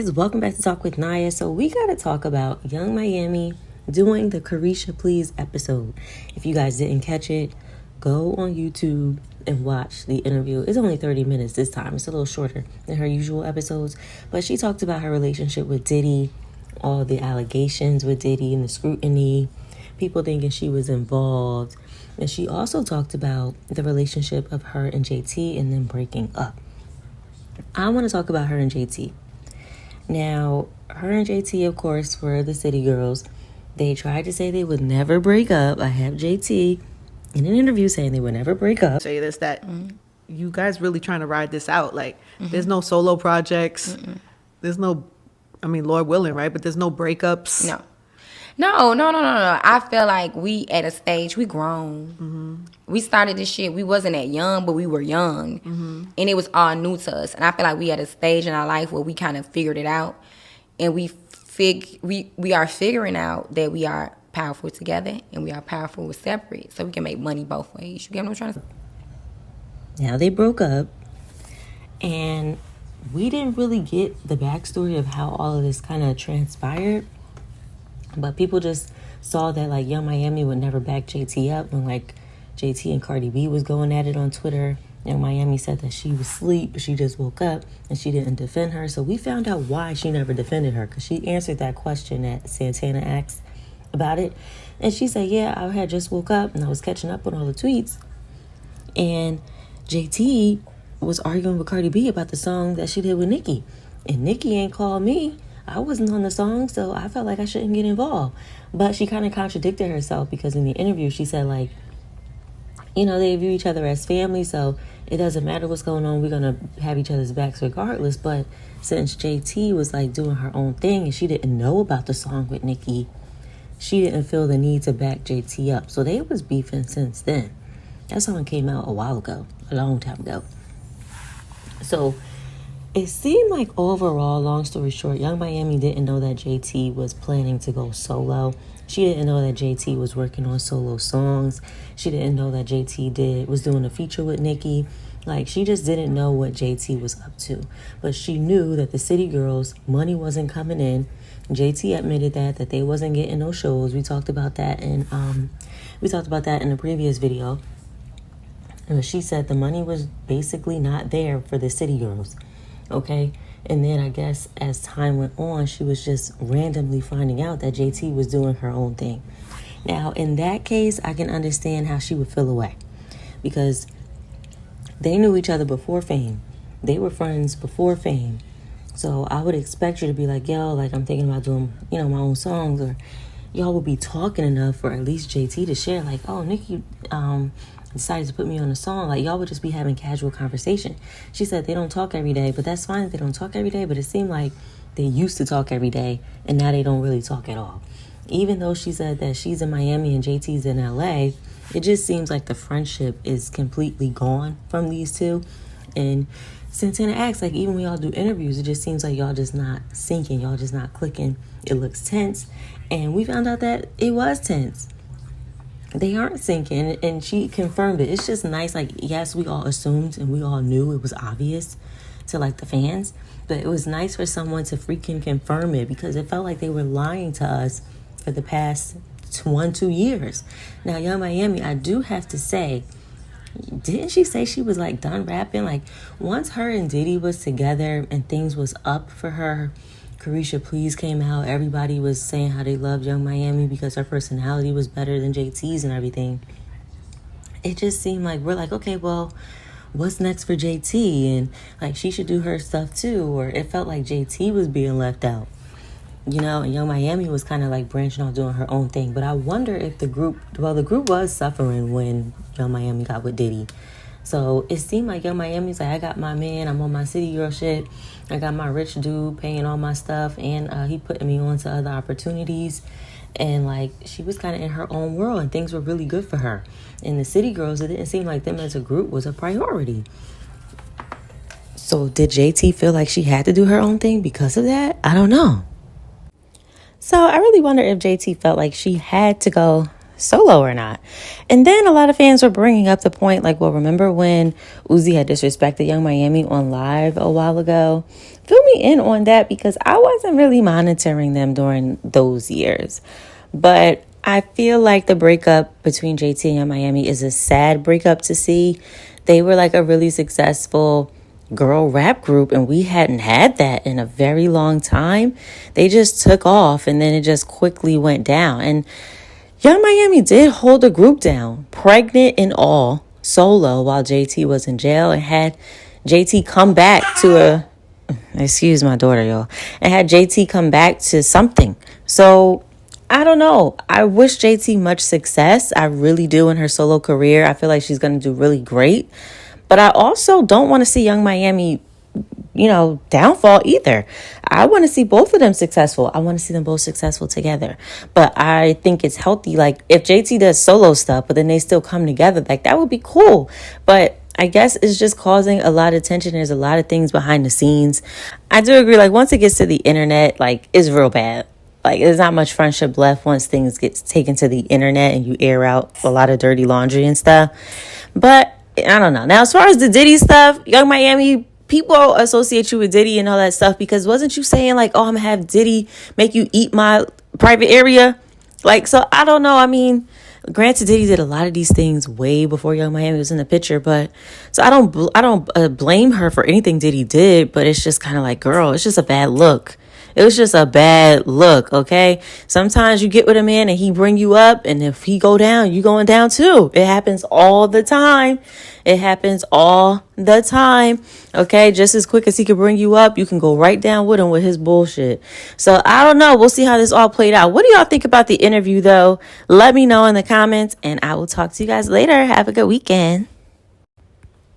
guys, welcome back to Talk with Nia. So we got to talk about Young Miami doing the Carisha Please episode. If you guys didn't catch it, go on YouTube and watch the interview. It's only 30 minutes this time. It's a little shorter than her usual episodes. But she talked about her relationship with Diddy, all the allegations with Diddy and the scrutiny, people thinking she was involved. And she also talked about the relationship of her and JT and them breaking up. I want to talk about her and JT. Now, her and JT, of course, were the city girls. They tried to say they would never break up. I have JT in an interview saying they would never break up. Say this, that you guys really trying to ride this out. Like, there's no solo projects. There's no, Lord willing, right? But there's no breakups. No. I feel like we at a stage, we grown. We started this shit, we wasn't that young, but we were young. And it was all new to us. And I feel like we at a stage in our life where we kind of figured it out. And we are figuring out that we are powerful together and we are powerful with separate. So we can make money both ways. You get what I'm trying to say? Now they broke up. And we didn't really get the backstory of how all of this kind of transpired. But people just saw that, like, Young Miami would never back JT up when, like, JT and Cardi B was going at it on Twitter. Young Miami said that she was asleep, but she just woke up and she didn't defend her. So we found out why she never defended her, because she answered that question that Santana asked about it. And she said, yeah, I had just woke up and I was catching up on all the tweets. And JT was arguing with Cardi B about the song that she did with Nicki. And Nicki ain't called me. I wasn't on the song, so I felt like I shouldn't get involved. But she kind of contradicted herself, because in the interview she said, like, you know, they view each other as family, so it doesn't matter what's going on. We're going to have each other's backs regardless. But since JT was, like, doing her own thing and she didn't know about the song with Nicki, she didn't feel the need to back JT up. So they was beefing since then. That song came out a while ago, a long time ago. So it seemed like overall, long story short, Young Miami didn't know that JT was planning to go solo. She didn't know that JT was working on solo songs. She didn't know that JT was doing a feature with Nicki. Like, she just didn't know what JT was up to. But she knew that the city girls, money wasn't coming in. JT admitted that they wasn't getting no shows. We talked about that in the previous video. And she said the money was basically not there for the city girls. Okay, and then I guess as time went on, she was just randomly finding out that JT was doing her own thing. Now, in that case, I can understand how she would feel away, because they knew each other before fame. They were friends before fame. So I would expect her to be like, yo, like, I'm thinking about doing, my own songs, or y'all would be talking enough for at least JT to share, like, oh, Nicki, decided to put me on a song. Like, y'all would just be having casual conversation. She said they don't talk every day, but that's fine if they don't talk every day, but it seemed like they used to talk every day and now they don't really talk at all. Even though she said that she's in Miami and JT's in LA, it just seems like the friendship is completely gone from these two. And Santana asks, like, even when y'all do interviews, it just seems like y'all just not syncing, y'all just not clicking. It looks tense. And we found out that it was tense. They aren't syncing, and she confirmed it. It's just nice. Like, yes, we all assumed and we all knew it was obvious to, like, the fans, but it was nice for someone to freaking confirm it, because it felt like they were lying to us for the past 2 years. Now, Young Miami, I do have to say, didn't she say she was, like, done rapping? Like, once her and Diddy was together and things was up for her, Carisha Please came out, everybody was saying how they loved Young Miami because her personality was better than JT's and everything. It just seemed like we're like, okay, well, what's next for JT? And, like, she should do her stuff too. Or it felt like JT was being left out, and Young Miami was kind of like branching off doing her own thing. But I wonder if the group was suffering when Young Miami got with Diddy. So it seemed like Young Miami's like, I got my man, I'm on my city girl shit. I got my rich dude paying all my stuff, and he putting me on to other opportunities. And, like, she was kind of in her own world, and things were really good for her. And the city girls, it didn't seem like them as a group was a priority. So did JT feel like she had to do her own thing because of that? I don't know. So I really wonder if JT felt like she had to go solo or not. And then a lot of fans were bringing up the point, like, well, remember when Uzi had disrespected Young Miami on live a while ago? Fill me in on that, because I wasn't really monitoring them during those years. But I feel like the breakup between JT and Young Miami is a sad breakup to see. They were like a really successful girl rap group, and we hadn't had that in a very long time. They just took off, and then it just quickly went down. And Young Miami did hold the group down, pregnant and all, solo, while JT was in jail, and had JT come back to excuse my daughter, y'all, and had JT come back to something. So I don't know. I wish JT much success. I really do, in her solo career. I feel like she's going to do really great. But I also don't want to see Young Miami, downfall either. I want to see both of them successful. I want to see them both successful together. But I think it's healthy. Like, if JT does solo stuff, but then they still come together, like, that would be cool. But I guess it's just causing a lot of tension. There's a lot of things behind the scenes. I do agree. Like, once it gets to the internet, like, it's real bad. Like, there's not much friendship left once things get taken to the internet and you air out a lot of dirty laundry and stuff. But I don't know. Now, as far as the Diddy stuff, Young Miami, people associate you with Diddy and all that stuff, because wasn't you saying, like, oh, I'm going to have Diddy make you eat my private area? Like, so I don't know. I mean, granted, Diddy did a lot of these things way before Young Miami was in the picture, but so I don't blame her for anything Diddy did, but it's just kind of like, girl, it's just a bad look. It was just a bad look, okay? Sometimes you get with a man and he bring you up, and if he go down, you going down too. It happens all the time. It happens all the time, okay? Just as quick as he can bring you up, you can go right down with him with his bullshit. So I don't know. We'll see how this all played out. What do y'all think about the interview, though? Let me know in the comments, and I will talk to you guys later. Have a good weekend.